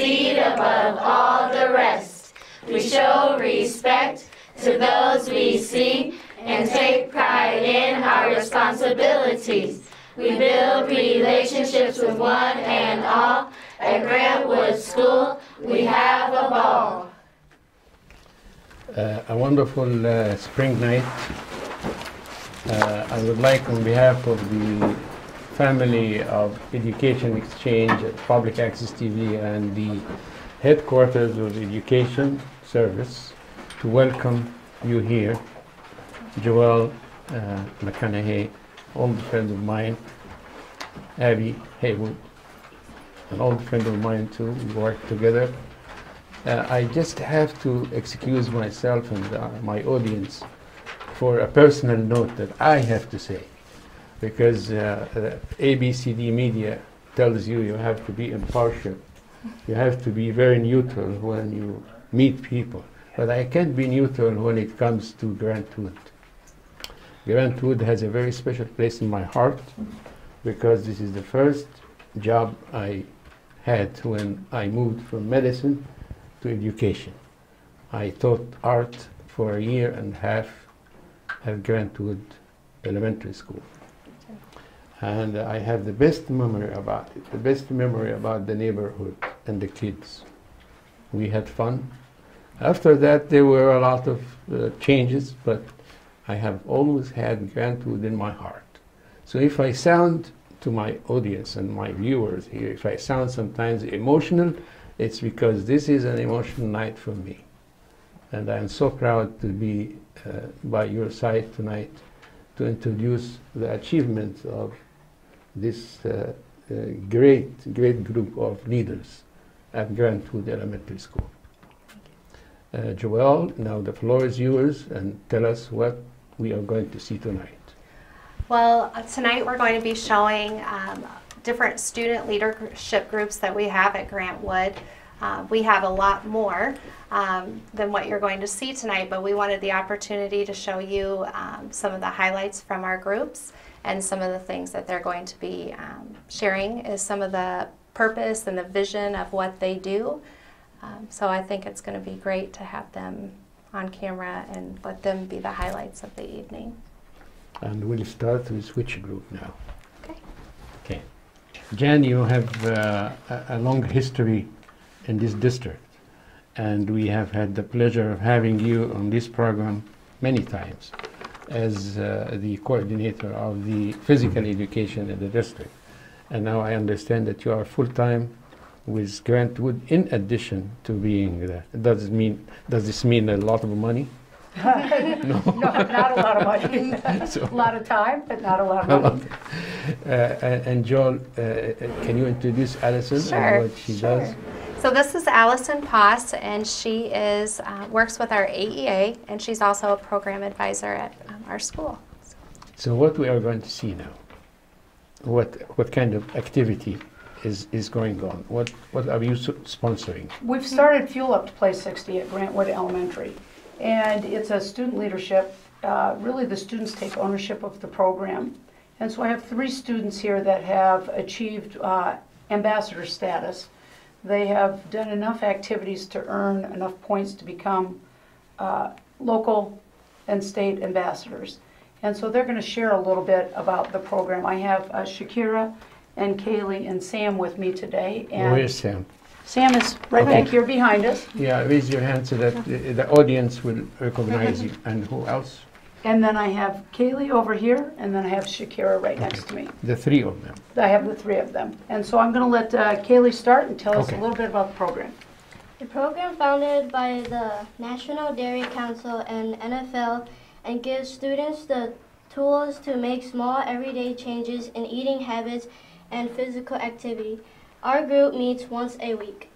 proceed above all the rest. We show respect to those we see and take pride in our responsibilities. We build relationships with one and all. At Grantwood School, we have a ball. A wonderful spring night. I would like, on behalf of the family of Education Exchange at Public Access TV and the headquarters of Education Service, to welcome you here. Joel McConaughey, old friend of mine, Abby Haywood, an old friend of mine too. We work together. I just have to excuse myself and my audience for a personal note that I have to say, because ABCD Media tells you you have to be impartial. You have to be very neutral when you meet people. But I can't be neutral when it comes to Grantwood. Grantwood has a very special place in my heart because this is the first job I had when I moved from medicine to education. I taught art for a year and a half at Grantwood Elementary School. And I have the best memory about it, the best memory about the neighborhood and the kids. We had fun. After that, there were a lot of changes, but I have always had Grantwood in my heart. So if I sound to my audience and my viewers here, if I sound sometimes emotional, it's because this is an emotional night for me. And I'm so proud to be by your side tonight to introduce the achievements of this great group of leaders at Grantwood Elementary School. Joelle, now the floor is yours, and tell us what we are going to see tonight. Well, tonight we're going to be showing different student leadership groups that we have at Grantwood. We have a lot more than what you're going to see tonight, but we wanted the opportunity to show you some of the highlights from our groups and some of the things that they're going to be sharing is some of the purpose and the vision of what they do. So I think it's going to be great to have them on camera and let them be the highlights of the evening. And we'll start with which group now? Okay. Okay. Jan, you have a long history in this district, and we have had the pleasure of having you on this program many times as the coordinator of the physical education in the district. And now I understand that you are full-time with Grantwood in addition to being there. Does this mean a lot of money? No, not a lot of money. So, a lot of time, but not a lot of money. And Joel, can you introduce Allison Sure, and what she does? So this is Allison Poss, and she is works with our AEA, and she's also a program advisor at our school. So what we are going to see now, what kind of activity is going on? What are you sponsoring? We've started Fuel Up to Play 60 at Grantwood Elementary, and it's a student leadership. Really, the students take ownership of the program. And so I have 3 students here that have achieved ambassador status. They have done enough activities to earn enough points to become local and state ambassadors. And so they're going to share a little bit about the program. I have Shakira and Kaylee and Sam with me today. And where's Sam? Sam is right back here behind us. Yeah, raise your hand so that the audience will recognize you. And who else? And then I have Kaylee over here, and then I have Shakira right next to me. The 3 of them. I have the 3 of them. And so I'm going to let Kaylee start and tell us a little bit about the program. The program founded by the National Dairy Council and NFL and gives students the tools to make small everyday changes in eating habits and physical activity. Our group meets once a week.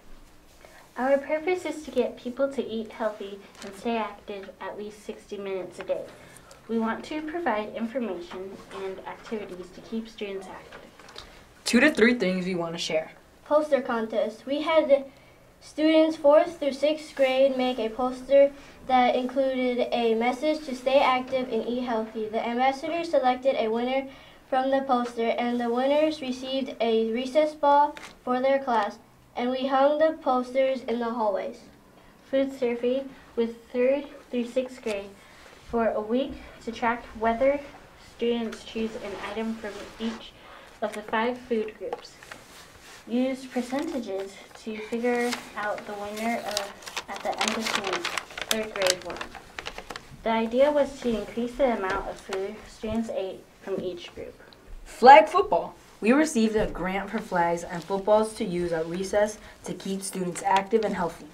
Our purpose is to get people to eat healthy and stay active at least 60 minutes a day. We want to provide information and activities to keep students active. 2 to 3 things we want to share. Poster contest. We had students 4th through 6th grade make a poster that included a message to stay active and eat healthy. The ambassadors selected a winner from the poster, and the winners received a recess ball for their class. and we hung the posters in the hallways. Food survey with 3rd through 6th grade for a week to track whether students choose an item from each of the 5 food groups. Used percentages to figure out the winner at the end of June, 3rd grade one. The idea was to increase the amount of food students ate from each group. Flag football. We received a grant for flags and footballs to use at recess to keep students active and healthy.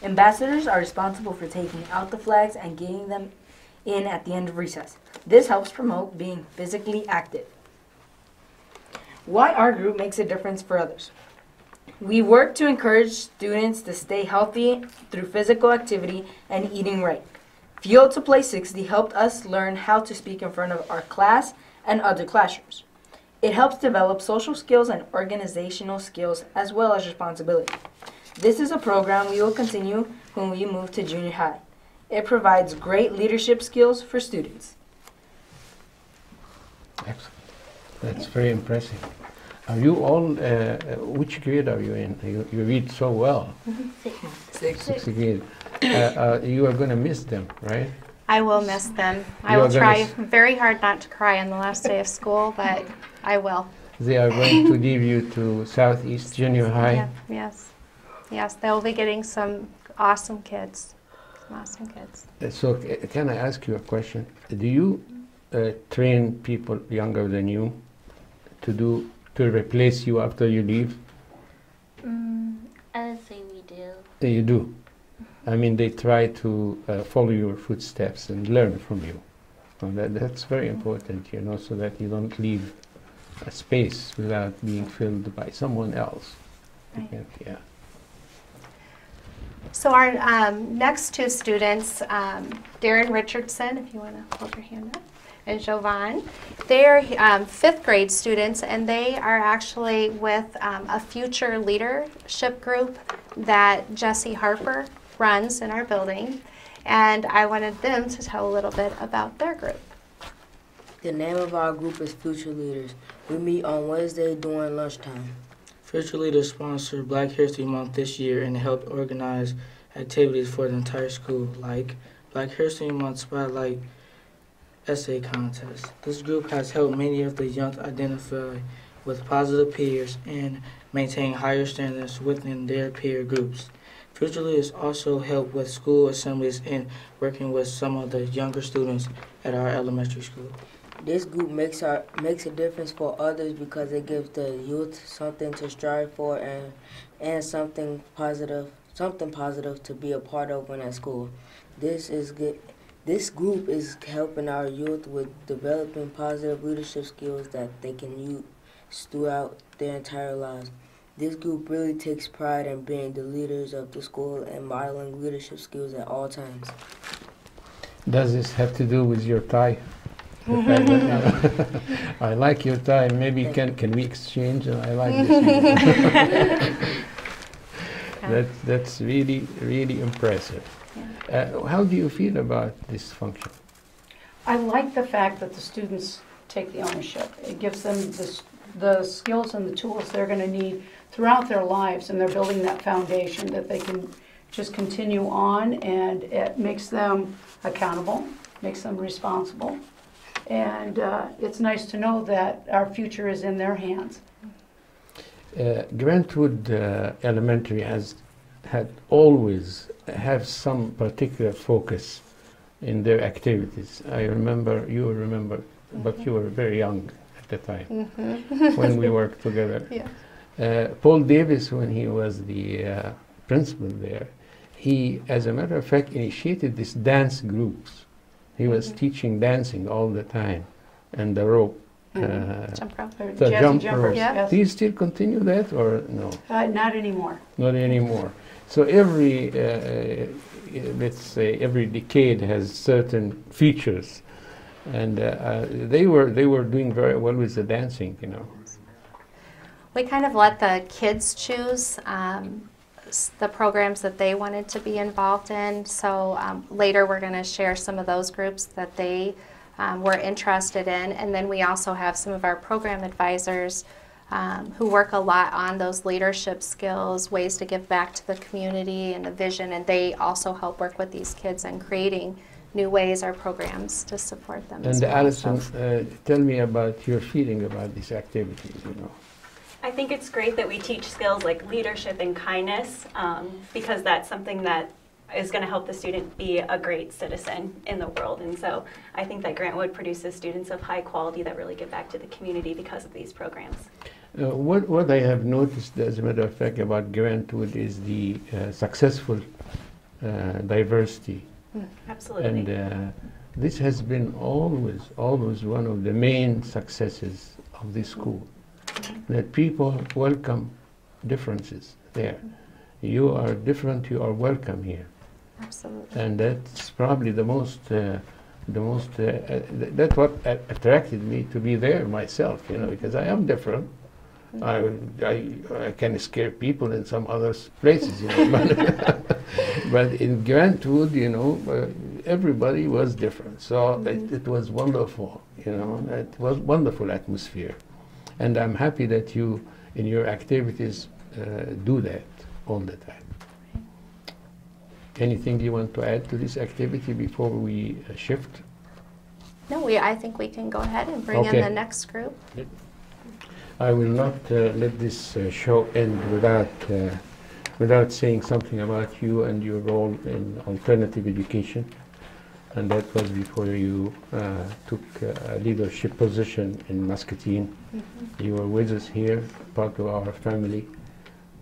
Ambassadors are responsible for taking out the flags and getting them in at the end of recess. This helps promote being physically active. Why our group makes a difference for others. We work to encourage students to stay healthy through physical activity and eating right. Fuel to Play 60 helped us learn how to speak in front of our class and other classrooms. It helps develop social skills and organizational skills as well as responsibility. This is a program we will continue when we move to junior high. It provides great leadership skills for students. Excellent. That's very impressive. Are you all, which grade are you in? You read so well. Sixth grade. You are going to miss them, right? I will miss them. I You will are gonna try s- very hard not to cry on the last day of school, but I will. They are going to leave you to Southeast Junior High. Yeah, yes. Yes, they'll be getting some awesome kids. Some awesome kids. So can I ask you a question? Do you train people younger than you to replace you after you leave? I would say we do. You do. I mean, they try to follow your footsteps and learn from you. So that's very important, you know, so that you don't leave a space without being filled by someone else. Right. Yeah. So our next 2 students, Darren Richardson, if you want to hold your hand up, and Jovan, they're 5th grade students, and they are actually with a future leadership group that Jesse Harper runs in our building, and I wanted them to tell a little bit about their group. The name of our group is Future Leaders. We meet on Wednesday during lunchtime. Future Leaders sponsored Black History Month this year and helped organize activities for the entire school, like Black History Month Spotlight Essay Contest. This group has helped many of the young identify with positive peers and maintain higher standards within their peer groups. Future Leaders also help with school assemblies and working with some of the younger students at our elementary school. This group makes a difference for others because it gives the youth something to strive for and something positive to be a part of when at school. This is good. This group is helping our youth with developing positive leadership skills that they can use throughout their entire lives. This group really takes pride in being the leaders of the school and modeling leadership skills at all times. Does this have to do with your tie? The fact that, I like your tie. Maybe can we exchange? I like this. That's really impressive. How do you feel about this function? I like the fact that the students take the ownership. It gives them the skills and the tools they're going to need throughout their lives, and they're building that foundation that they can just continue on, and it makes them accountable, makes them responsible, and it's nice to know that our future is in their hands. Grantwood Elementary had always have some particular focus in their activities. You remember, but you were very young at the time when we worked together. Yeah. Paul Davis, when he was the principal there, he, as a matter of fact, initiated these dance groups. He was teaching dancing all the time, and the rope. Jump rope. The Jazzy jump jumpers, rope. yes. Do you still continue that or no? Not anymore. Not anymore. So every, let's say, every decade has certain features, and they were doing very well with the dancing, you know. We kind of let the kids choose the programs that they wanted to be involved in. So later we're going to share some of those groups that they were interested in, and then we also have some of our program advisors who work a lot on those leadership skills, ways to give back to the community and the vision, and they also help work with these kids in creating new ways or programs to support them. And Alison, tell me about your feeling about these activities, I think it's great that we teach skills like leadership and kindness because that's something that is going to help the student be a great citizen in the world. And so I think that Grantwood produces students of high quality that really give back to the community because of these programs. What I have noticed, as a matter of fact, about Grantwood is the successful diversity. Absolutely. And this has been always one of the main successes of this school, that people welcome differences there. You are different, you are welcome here. Absolutely. And that's probably that's what attracted me to be there myself, because I am different. I can scare people in some other places, but in Grantwood, everybody was different. So it was wonderful, it was wonderful atmosphere. And I'm happy that you, in your activities, do that all the time. Anything you want to add to this activity before we shift? No, I think we can go ahead and bring in the next group. I will not let this show end without saying something about you and your role in alternative education. And that was before you took a leadership position in Muscatine. You were with us here, part of our family,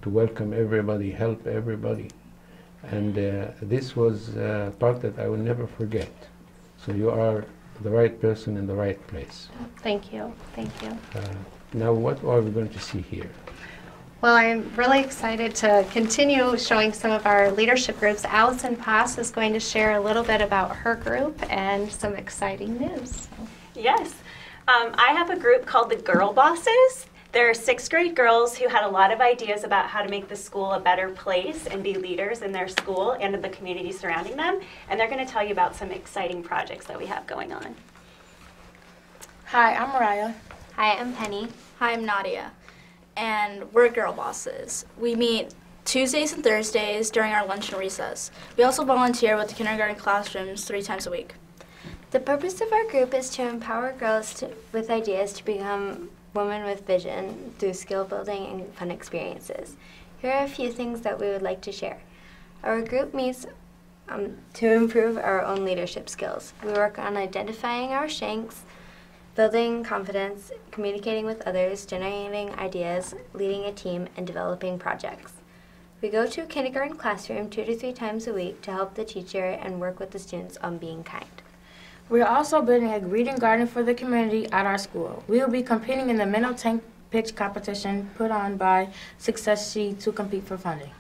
to welcome everybody, help everybody. And this was a part that I will never forget. So you are the right person in the right place. Thank you. Thank you. Now what are we going to see here? Well, I'm really excited to continue showing some of our leadership groups. Allison Poss is going to share a little bit about her group and some exciting news. Yes. I have a group called the Girl Bosses. There are 6th grade girls who had a lot of ideas about how to make the school a better place and be leaders in their school and in the community surrounding them. And they're going to tell you about some exciting projects that we have going on. Hi, I'm Mariah. Hi, I'm Penny. Hi, I'm Nadia. And we're Girl Bosses. We meet Tuesdays and Thursdays during our lunch and recess. We also volunteer with the kindergarten classrooms 3 times a week. The purpose of our group is to empower girls with ideas to become women with vision through skill building and fun experiences. Here are a few things that we would like to share. Our group meets to improve our own leadership skills. We work on identifying our strengths, building confidence, communicating with others, generating ideas, leading a team, and developing projects. We go to a kindergarten classroom 2 to 3 times a week to help the teacher and work with the students on being kind. We are also building a reading garden for the community at our school. We will be competing in the minnow tank pitch competition put on by Success Sheet to compete for funding.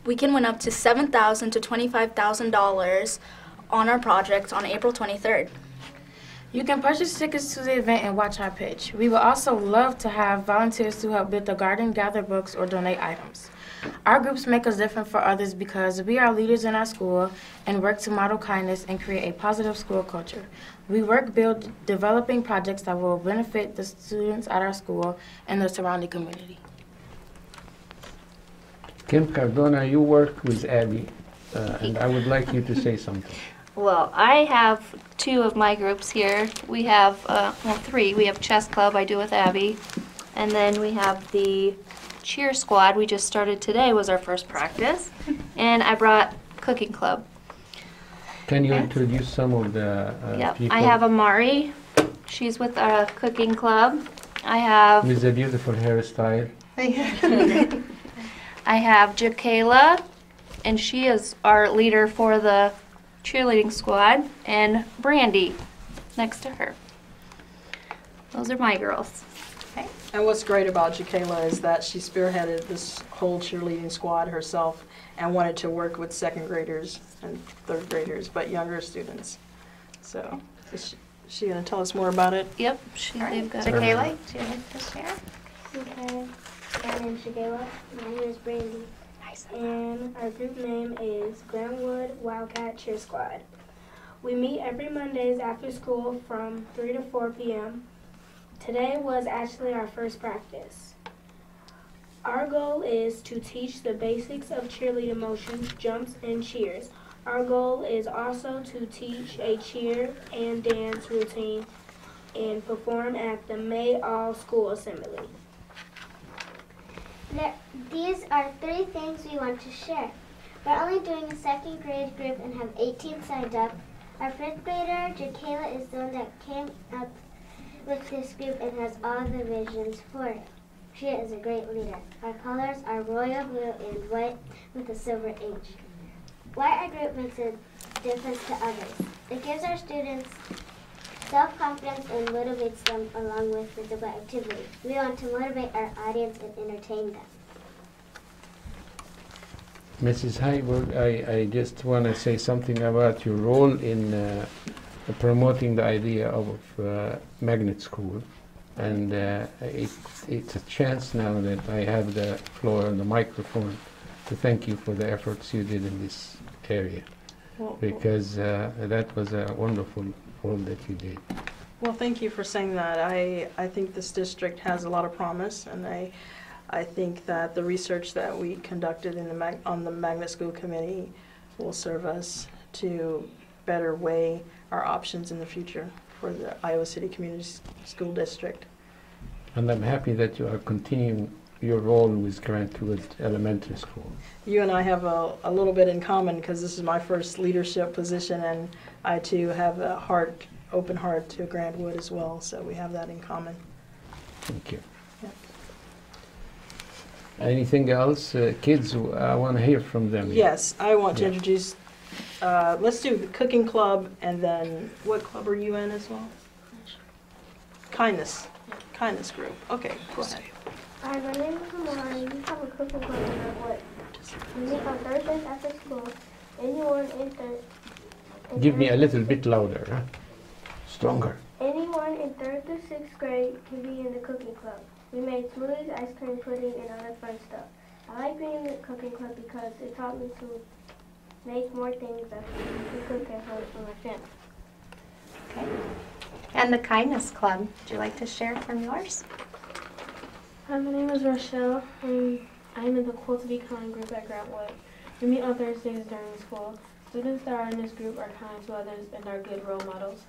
We can win up to $7,000 to $25,000 on our project on April 23rd. You can purchase tickets to the event and watch our pitch. We would also love to have volunteers to help build the garden, gather books, or donate items. Our groups make us different for others because we are leaders in our school and work to model kindness and create a positive school culture. We work developing projects that will benefit the students at our school and the surrounding community. Kim Cardona, you work with Abby, and I would like you to say something. Well, I have 2 of my groups here. We have, 3. We have chess club I do with Abby, and then we have the cheer squad we just started today was our first practice, and I brought cooking club. Can you introduce some of the people? I have Amari. She's with our cooking club. I have with a beautiful hairstyle. I have Jakayla, and she is our leader for the cheerleading squad, and Brandy next to her. Those are my girls. Okay. And what's great about Jakayla is that she spearheaded this whole cheerleading squad herself and wanted to work with 2nd graders and 3rd graders, but younger students. So is she going to tell us more about it? Yep. They've got Jakayla, do you like to share? Okay. My name is Jakayla. My name is Brandy. And our group name is Grantwood Wildcat Cheer Squad. We meet every Mondays after school from 3 to 4 p.m. Today was actually our first practice. Our goal is to teach the basics of cheerleading motions, jumps, and cheers. Our goal is also to teach a cheer and dance routine and perform at the May All School Assembly. These are 3 things we want to share. We're only doing a 2nd grade group and have 18 signed up. Our 5th grader, Jakayla, is the one that came up with this group and has all the visions for it. She is a great leader. Our colors are royal blue and white with a silver H. Why our group makes a difference to others. It gives our students self-confidence and motivates them along with physical activity. We want to motivate our audience and entertain them. Mrs. Heiberg, I just want to say something about your role in promoting the idea of magnet school. And it's a chance now that I have the floor and the microphone to thank you for the efforts you did in this area, because that was a wonderful role that you did. Well, thank you for saying that. I think this district has a lot of promise, and I think that the research that we conducted on the Magnet School Committee will serve us to better weigh our options in the future for the Iowa City Community School District. And I'm happy that you are continuing your role with Grantwood Elementary School. You and I have a little bit in common because this is my first leadership position, and I too have a open heart to Grantwood as well, so we have that in common. Thank you. Yeah. Anything else? Kids, I want to hear from them. Yes, I want to introduce, let's do the cooking club, and then what club are you in as well? Kindness group. Okay, go ahead. Hi, my name is Amari. We have a cooking club in Grantwood. We meet on Thursdays after school. Anyone in Give me a little bit louder, huh? Stronger. Anyone in 3rd to 6th grade can be in the cooking club. We made smoothies, ice cream, pudding, and other fun stuff. I like being in the cooking club because it taught me to make more things that we cook at home for my family. Okay. And the Kindness Club, would you like to share from yours? Hi, my name is Rochelle, and I'm in the Cool to Be Kind group at Grantwood. We meet on Thursdays during school. Students that are in this group are kind to others and are good role models.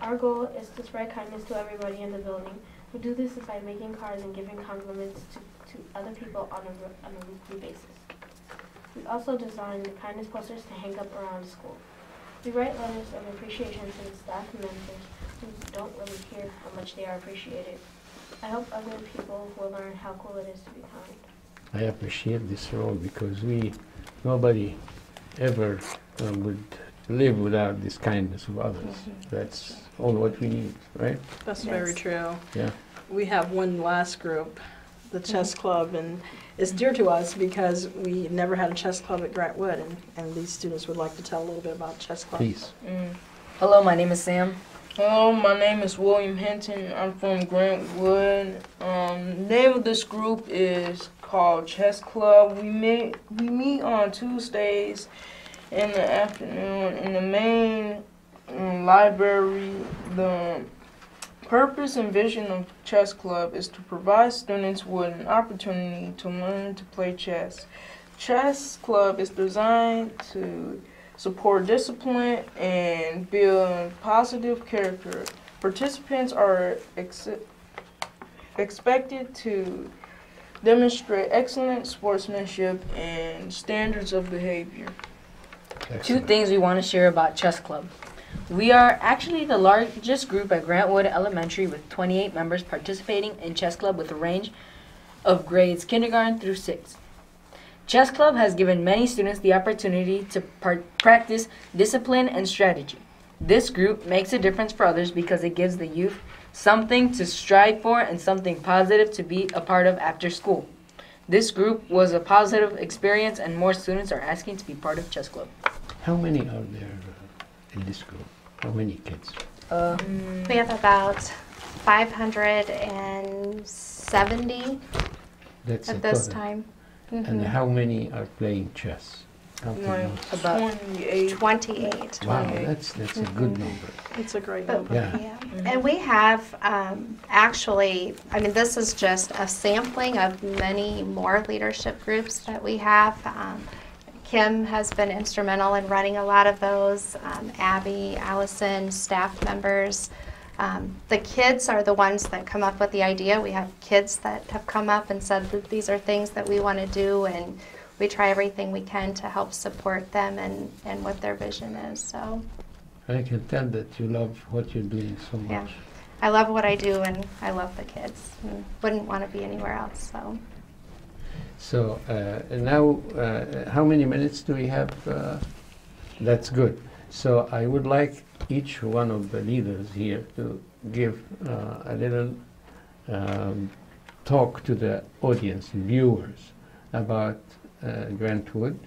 Our goal is to spread kindness to everybody in the building. We do this by making cards and giving compliments to other people on a weekly basis. We also design the kindness posters to hang up around school. We write letters of appreciation to the staff and members who don't really hear how much they are appreciated. I hope other people will learn how cool it is to be kind. I appreciate this role because nobody ever would live without this kindness of others. That's all what we need, right? That's very true. Yeah. We have one last group, the chess club, and it's dear to us because we never had a chess club at Grantwood, and these students would like to tell a little bit about chess club. Please. Hello, my name is Sam. Hello, my name is William Hinton. I'm from Grantwood. Name of this group is called Chess Club. We meet on Tuesdays in the afternoon in the main library. The purpose and vision of Chess Club is to provide students with an opportunity to learn to play chess. Chess Club is designed to support discipline and build positive character. Participants are expected to demonstrate excellent sportsmanship and standards of behavior. Excellent. 2 things we want to share about Chess Club. We are actually the largest group at Grantwood Elementary with 28 members participating in Chess Club with a range of grades kindergarten through 6th. Chess Club has given many students the opportunity to practice discipline and strategy. This group makes a difference for others because it gives the youth something to strive for and something positive to be a part of after school. This group was a positive experience and more students are asking to be part of Chess Club. How many are there in this group? How many kids? We have about 570 That's at this time. And how many are playing chess? About 28. Wow, that's a good number. It's a great number. Yeah. And we have actually, I mean, this is just a sampling of many more leadership groups that we have. Kim has been instrumental in running a lot of those. Abby, Allison, staff members. The kids are the ones that come up with the idea. We have kids that have come up and said that these are things that we want to do, and we try everything we can to help support them and what their vision is. So I can tell that you love what you're doing so much. yeah, I love what I do, and I love the kids. And wouldn't want to be anywhere else. So now, how many minutes do we have? That's good. So I would like each one of the leaders here to give a little talk to the audience, viewers, about Grantwood,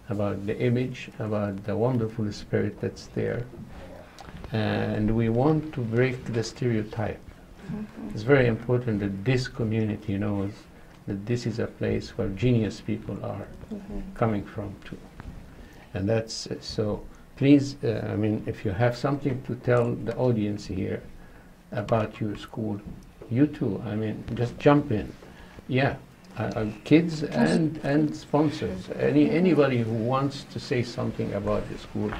about the image, about the wonderful spirit that's there. And we want to break the stereotype. It's very important that this community knows that this is a place where genius people are coming from too. And that's so please, I mean, if you have something to tell the audience here about your school, you too, I mean, just jump in. Yeah, kids and sponsors, anybody who wants to say something about the school,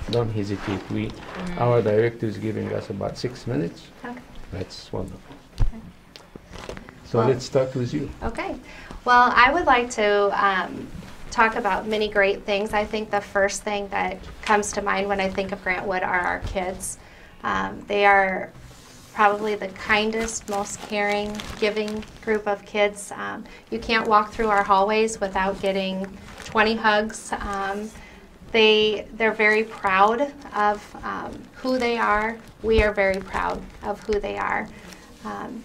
don't hesitate. Our director is giving us about 6 minutes. Okay. That's wonderful. Okay. So let's start with you. Okay. Well, I would like to talk about many great things. I think the first thing that comes to mind when I think of Grantwood are our kids. They are probably the kindest, most caring, giving group of kids. You can't walk through our hallways without getting 20 hugs. They're very proud of who they are. We are very proud of who they are.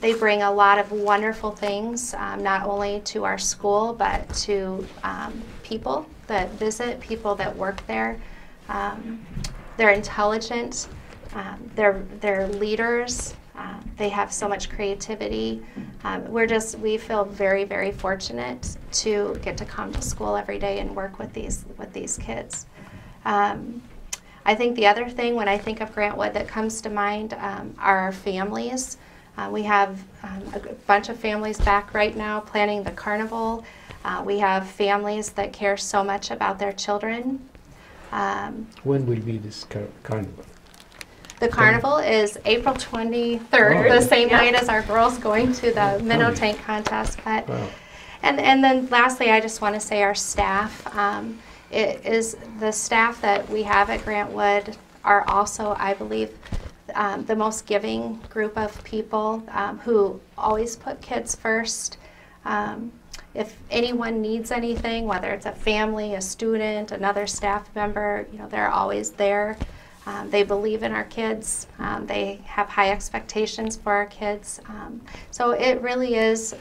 They bring a lot of wonderful things, not only to our school, but to people that visit, people that work there. They're intelligent. They're leaders. They have so much creativity. We feel very, very fortunate to get to come to school every day and work with these kids. I think the other thing when I think of Grantwood that comes to mind are our families. We have a bunch of families back right now planning the carnival. We have families that care so much about their children. When will be this carnival? The carnival is April 23rd, the same night as our girls going to the minnow tank contest. But, and then lastly, I just want to say our staff. It is the staff that we have at Grantwood are also, I believe, the most giving group of people who always put kids first. If anyone needs anything, whether it's a family, a student, another staff member, they're always there. They believe in our kids. They have high expectations for our kids. So it really is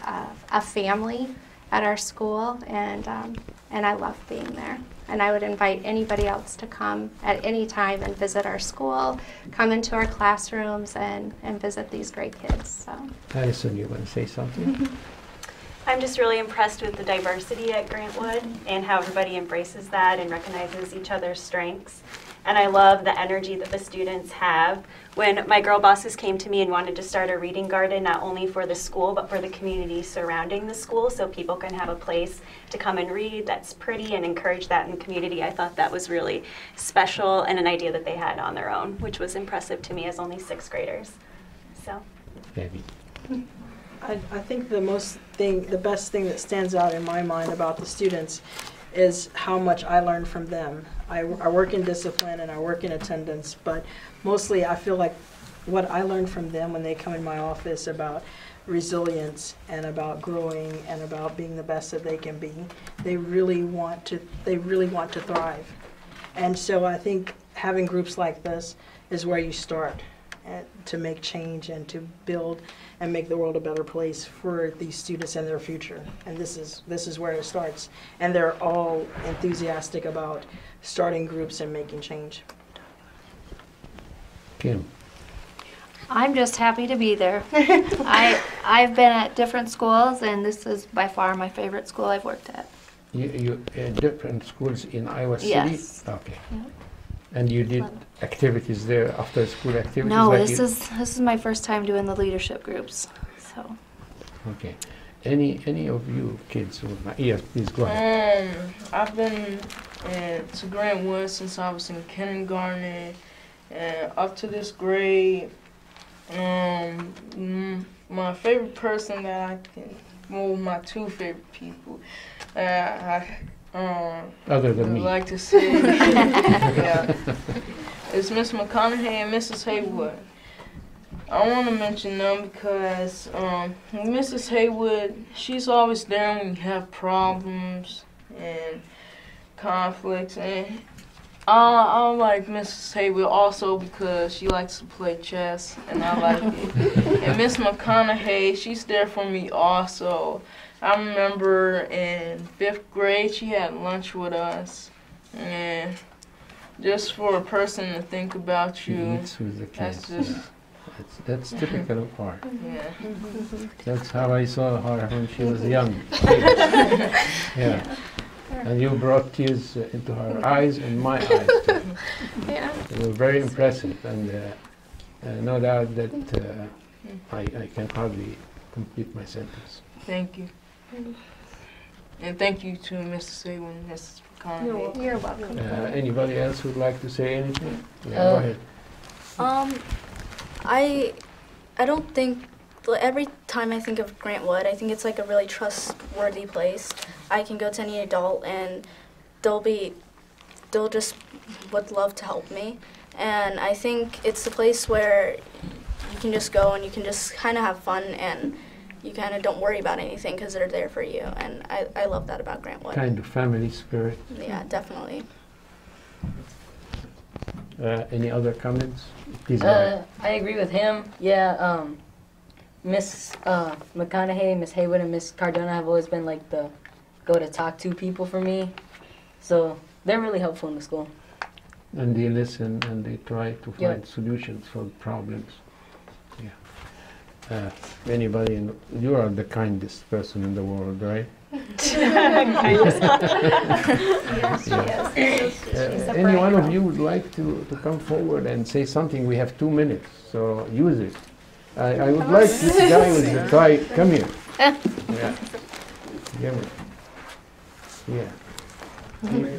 a family at our school, and I love being there. And I would invite anybody else to come at any time and visit our school, come into our classrooms, and visit these great kids. So. Allison, you want to say something? I'm just really impressed with the diversity at Grantwood and how everybody embraces that and recognizes each other's strengths. And I love the energy that the students have. When my girl bosses came to me and wanted to start a reading garden, not only for the school, but for the community surrounding the school, so people can have a place to come and read that's pretty and encourage that in the community, I thought that was really special and an idea that they had on their own, which was impressive to me as only 6th graders. So. Debbie. I think the best thing that stands out in my mind about the students is how much I learned from them. I work in discipline and I work in attendance, but mostly I feel like what I learned from them when they come in my office about resilience and about growing and about being the best that they can be, they really want to thrive. And so I think having groups like this is where you start to make change and to build and make the world a better place for these students and their future. And this is where it starts. And they're all enthusiastic about starting groups and making change. Kim. I'm just happy to be there. I've been at different schools, and this is by far my favorite school I've worked at. You different schools in Iowa City? Yes. Okay. Yeah. And you did activities there, after school activities? No, like this is my first time doing the leadership groups. So. Okay. Any of you kids who yes, please go ahead. I've been to Grantwood since I was in kindergarten and up to this grade. My favorite person that I can, well, my two favorite people. Other than me. I'd like to say, yeah, it's Miss McConaughey and Mrs. Haywood. I want to mention them because Mrs. Haywood, she's always there when you have problems and conflicts. And I like Mrs. Haywood also because she likes to play chess, and I like it. And Miss McConaughey, she's there for me also. I remember in 5th grade, she had lunch with us. And just for a person to think about you, that's just... That's typical of her. Yeah. That's how I saw her when she was young. Yeah. And you brought tears into her eyes and my eyes too. Yeah. They were very impressive, and no doubt that I can hardly complete my sentence. Thank you. And thank you to Mrs. Haywood and Mrs. McConaughey. You're welcome. Anybody else would like to say anything? Yeah, go ahead. I don't think, every time I think of Grantwood, I think it's like a really trustworthy place. I can go to any adult and they'll just would love to help me. And I think it's a place where you can just go and you can just kind of have fun and you kind of don't worry about anything because they're there for you. And I love that about Grantwood. Kind of family spirit. Yeah, definitely. Any other comments? Please go ahead. I agree with him. Yeah, Miss McConaughey, Miss Haywood, and Miss Cardona have always been like the go-to-talk-to people for me. So they're really helpful in the school. And they listen and they try to find solutions for problems. Yeah. Anybody, you are the kindest person in the world, right? Any one of you would like to come forward and say something? We have 2 minutes, so use it. I would like this guy with the tie. Come here. Yeah. Yeah.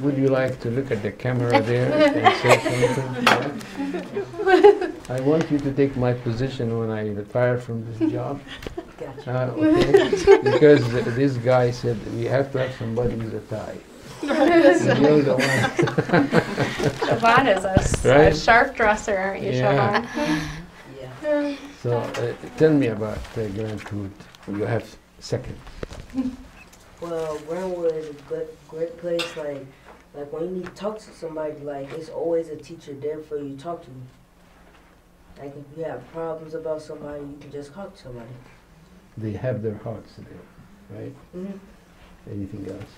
Would you like to look at the camera there and say something? Yeah? I want you to take my position when I retire from this job. Okay. Because this guy said we have to have somebody with a tie. You're the one. Siobhan is a sharp dresser, aren't you, Siobhan? Yeah. So tell me about Grantwood. You have second. Well, Grantwood is a great place. Like when you need to talk to somebody, like it's always a teacher there for you to talk to. Like if you have problems about somebody, you can just talk to somebody. They have their hearts there, right? Mm-hmm. Anything else?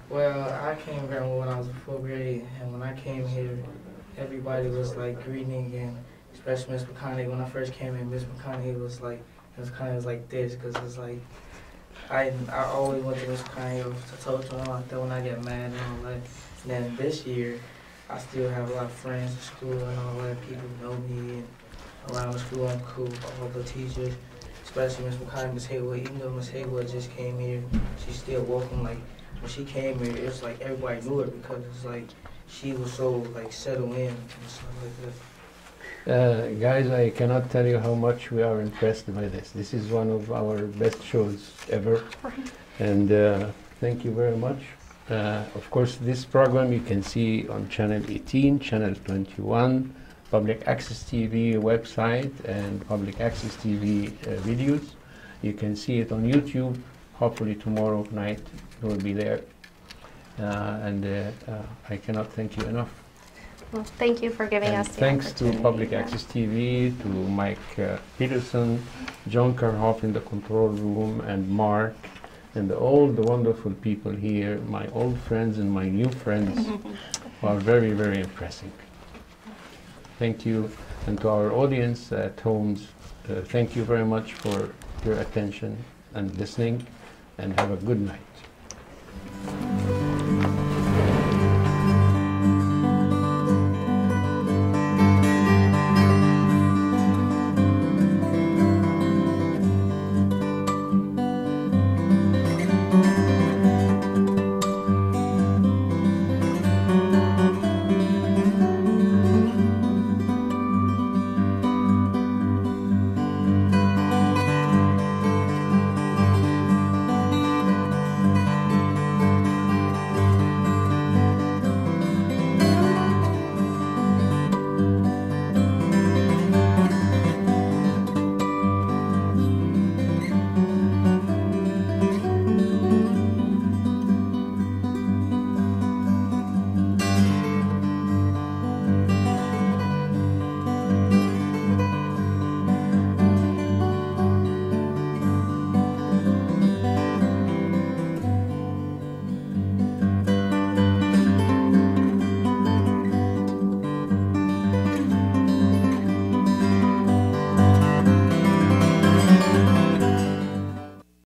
Well, I came to Grantwood when I was in 4th grade, and when I came here, everybody was like greeting, and especially Miss McConaughey. When I first came in, Miss McConaughey was like, this, because it's like, I always went to Miss McConaughey to talk to her like that when I get mad and all that. And then this year, I still have a lot of friends at school and all that. People know me, and around the school I'm cool, all the teachers, especially Miss McConaughey, Miss Haywood. Even though Miss Haywood just came here, she's still welcome. Like when she came here, it was like everybody knew her because it's like she was so like settled in and stuff like that. Guys, I cannot tell you how much we are impressed by this. This is one of our best shows ever. And thank you very much. Of course, this program you can see on Channel 18, Channel 21, Public Access TV website, and Public Access TV videos. You can see it on YouTube. Hopefully tomorrow night it will be there. I cannot thank you enough. Well, thank you for giving us the thanks opportunity. to Public Access TV, to Mike Peterson, John Kerhoff in the control room, and Mark, and all the wonderful people here, my old friends and my new friends, who are very, very impressive. Thank you. And to our audience at home, thank you very much for your attention and listening, and have a good night.